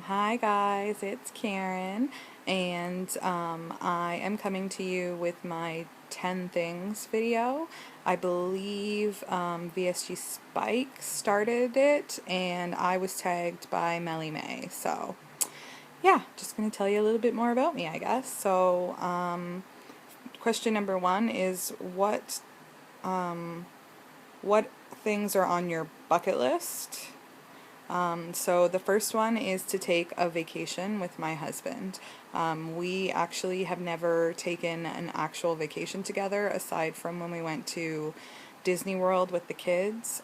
Hi guys, it's Karen, and I am coming to you with my 10 things video. I believe VSG Spike started it, and I was tagged by Mellie May. So, yeah, just going to tell you a little bit more about me, I guess. So, question number one is what things are on your bucket list? So the first one is to take a vacation with my husband. We actually have never taken an actual vacation together aside from when we went to Disney World with the kids.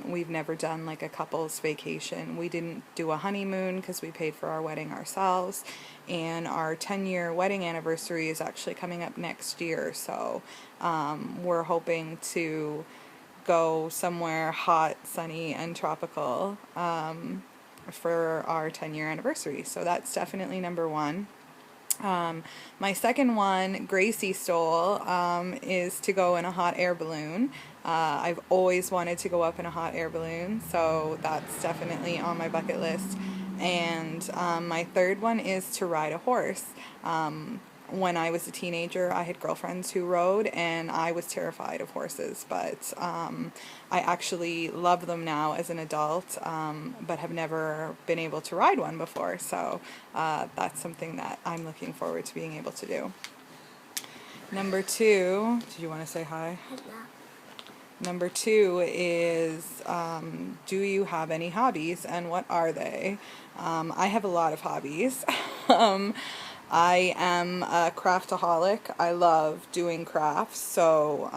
We've never done like a couple's vacation. We didn't do a honeymoon because we paid for our wedding ourselves, and our 10-year wedding anniversary is actually coming up next year, so we're hoping to go somewhere hot, sunny, and tropical for our 10-year anniversary. So that's definitely number one. My second one, Gracie stole, is to go in a hot air balloon. I've always wanted to go up in a hot air balloon, so that's definitely on my bucket list. And my third one is to ride a horse. When I was a teenager, I had girlfriends who rode, and I was terrified of horses, but I actually love them now as an adult, but have never been able to ride one before, so that's something that I'm looking forward to being able to do. Number two, did you want to say hi? Hello. Number two is, do you have any hobbies, and what are they? I have a lot of hobbies. I am a craftaholic. I love doing crafts, so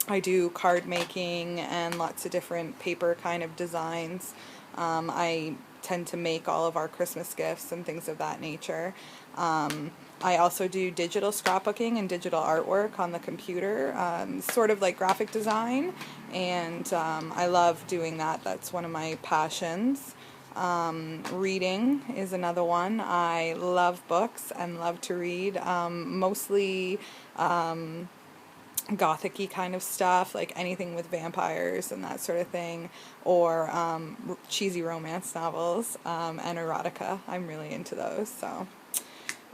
I do card making and lots of different paper kind of designs. I tend to make all of our Christmas gifts and things of that nature. I also do digital scrapbooking and digital artwork on the computer, sort of like graphic design, and I love doing that. That's one of my passions. Reading is another one. I love books and love to read, mostly gothic-y kind of stuff, like anything with vampires and that sort of thing, or cheesy romance novels and erotica. I'm really into those. So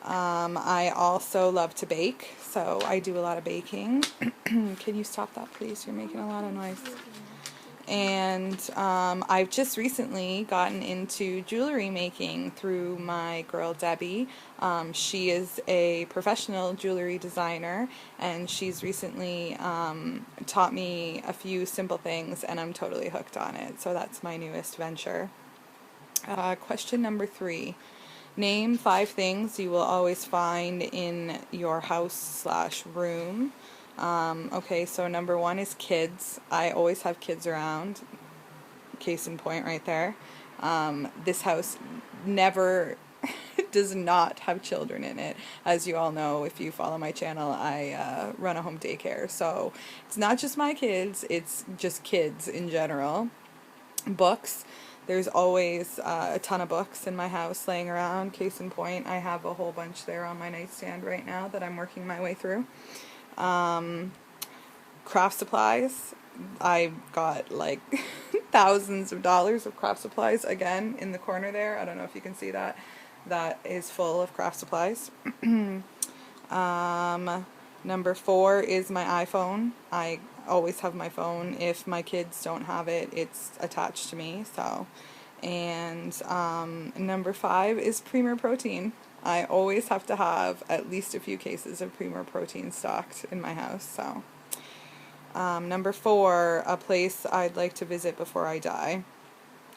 I also love to bake, so I do a lot of baking. Can you stop that, please? You're making a lot of noise. And I've just recently gotten into jewelry making through my girl Debbie. She is a professional jewelry designer, and she's recently taught me a few simple things, and I'm totally hooked on it. So that's my newest venture. Question number three. Name 5 things you will always find in your house/room. Okay, so number 1 is kids. I always have kids around. Case in point right there. This house never does not have children in it. As you all know, if you follow my channel, I run a home daycare. So it's not just my kids, it's just kids in general. Books. There's always a ton of books in my house laying around. Case in point, I have a whole bunch there on my nightstand right now that I'm working my way through. Craft supplies. I've got like thousands of dollars of craft supplies again in the corner there. I don't know if you can see that. That is full of craft supplies. Number 4 is my iPhone. I always have my phone. If my kids don't have it, it's attached to me. So, and number 5 is Premier Protein. I always have to have at least a few cases of Premier Protein stocked in my house. So, number 4, a place I'd like to visit before I die.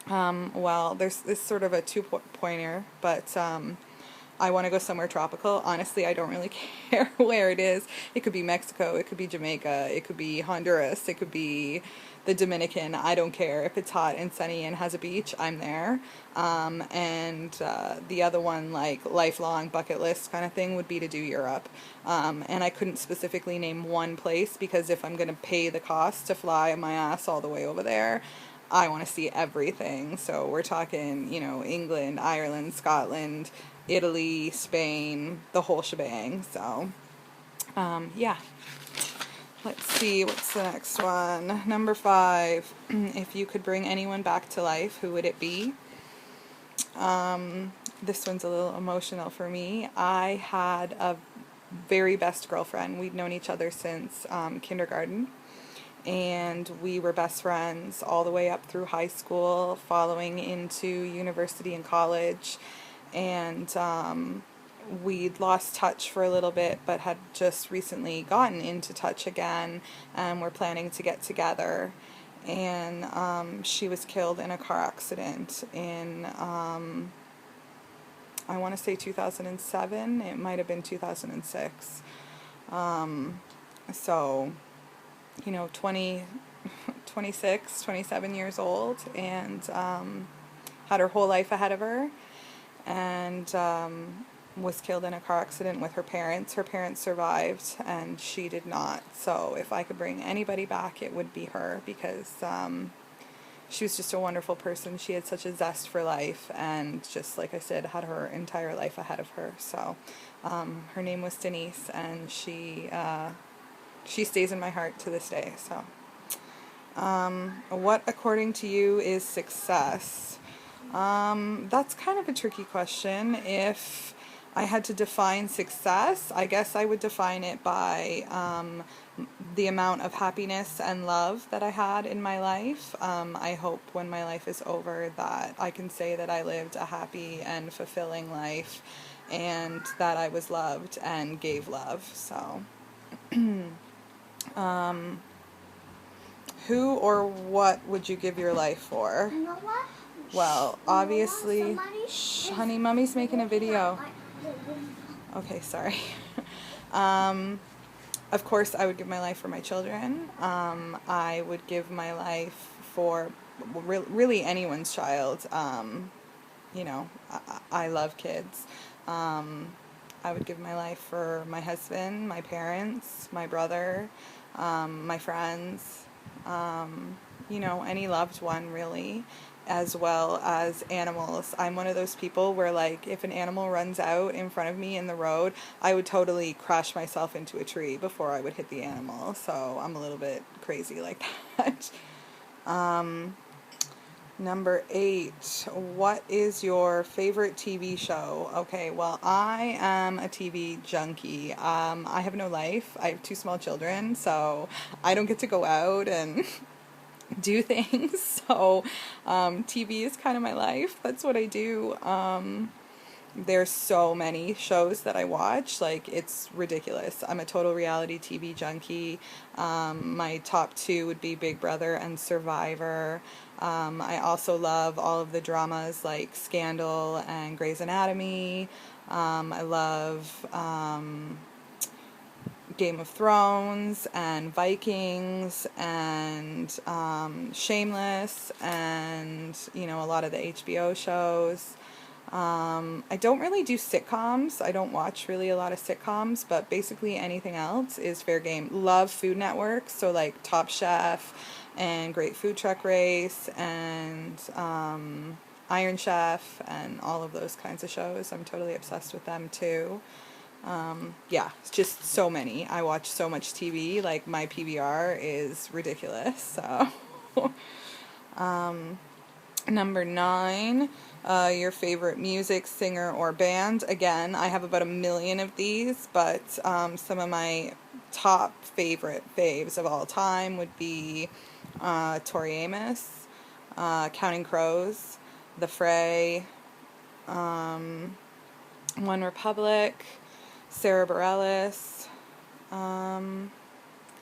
Well, there's this sort of a two-pointer, but I want to go somewhere tropical. Honestly, I don't really care where it is. It could be Mexico, it could be Jamaica, it could be Honduras, it could be the Dominican. I don't care. If it's hot and sunny and has a beach, I'm there. And the other one, like lifelong bucket list kind of thing, would be to do Europe. And I couldn't specifically name one place, because if I'm going to pay the cost to fly my ass all the way over there, I want to see everything. So we're talking, England, Ireland, Scotland, Italy, Spain, the whole shebang. So, yeah. Let's see, what's the next one? Number 5, if you could bring anyone back to life, who would it be? This one's a little emotional for me. I had a very best girlfriend. We'd known each other since kindergarten, and we were best friends all the way up through high school, following into university and college, and we'd lost touch for a little bit, but had just recently gotten into touch again, and we're planning to get together. And she was killed in a car accident in, I want to say 2007. It might have been 2006. So, 20, 26, 27 years old, and had her whole life ahead of her, and was killed in a car accident with her parents. Her parents survived, and she did not. So if I could bring anybody back, it would be her, because she was just a wonderful person. She had such a zest for life, and just like I said, had her entire life ahead of her. So her name was Denise, and she stays in my heart to this day. So what, according to you, is success? That's kind of a tricky question. If I had to define success, I guess I would define it by the amount of happiness and love that I had in my life. I hope when my life is over that I can say that I lived a happy and fulfilling life, and that I was loved and gave love. So, who or what would you give your life for? You know what? Well, obviously, Shh, honey, mommy's making a video. Okay, sorry. Of course, I would give my life for my children. I would give my life for really anyone's child. I love kids. I would give my life for my husband, my parents, my brother, my friends, any loved one, really, as well as animals. I'm one of those people where, like, if an animal runs out in front of me in the road, I would totally crash myself into a tree before I would hit the animal. So I'm a little bit crazy like that. Number 8, what is your favorite TV show? Okay, well, I am a TV junkie. I have no life. I have 2 small children, so I don't get to go out and do things. So TV is kind of my life. That's what I do. There's so many shows that I watch, like, it's ridiculous. I'm a total reality TV junkie. My top 2 would be Big Brother and Survivor. I also love all of the dramas like Scandal and Grey's Anatomy. I love Game of Thrones and Vikings and Shameless, and a lot of the HBO shows. I don't really do sitcoms. I don't watch really a lot of sitcoms, but basically anything else is fair game. Love Food Network, so like Top Chef and Great Food Truck Race and Iron Chef and all of those kinds of shows. I'm totally obsessed with them too. It's just so many. I watch so much TV, like my PVR is ridiculous. So number 9, your favorite music, singer, or band. Again, I have about 1 million of these, but some of my top favorite faves of all time would be Tori Amos, Counting Crows, The Fray, One Republic, Sarah Bareilles,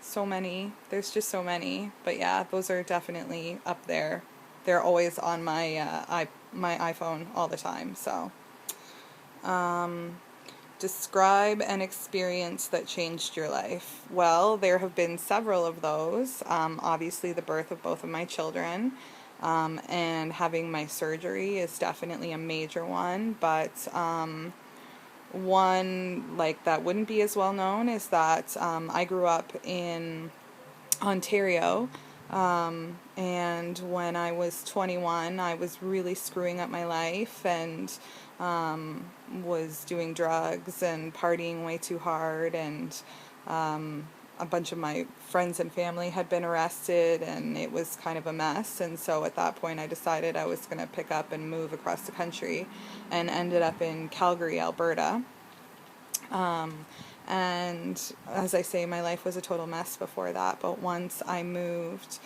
so many. There's just so many. But yeah, those are definitely up there. They're always on my my iPhone all the time. So, describe an experience that changed your life. Well, there have been several of those. Obviously, the birth of both of my children, and having my surgery is definitely a major one. But one, like, that wouldn't be as well known is that I grew up in Ontario, and when I was 21, I was really screwing up my life and was doing drugs and partying way too hard, and a bunch of my friends and family had been arrested, and it was kind of a mess. And so at that point I decided I was going to pick up and move across the country, and ended up in Calgary, Alberta. And as I say, my life was a total mess before that, but once I moved,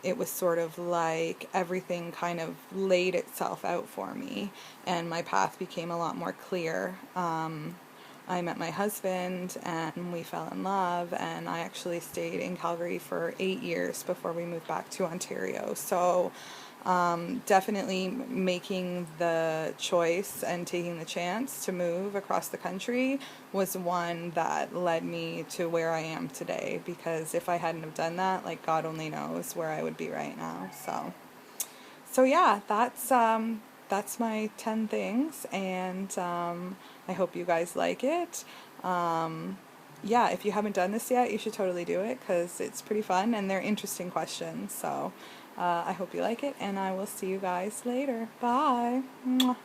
it was sort of like everything kind of laid itself out for me, and my path became a lot more clear. I met my husband, and we fell in love, and I actually stayed in Calgary for 8 years before we moved back to Ontario. So definitely making the choice and taking the chance to move across the country was one that led me to where I am today, because if I hadn't have done that, like, God only knows where I would be right now. So yeah, that's my 10 things, and I hope you guys like it. Yeah, if you haven't done this yet, you should totally do it, because it's pretty fun and they're interesting questions. So I hope you like it, and I will see you guys later. Bye. Mwah.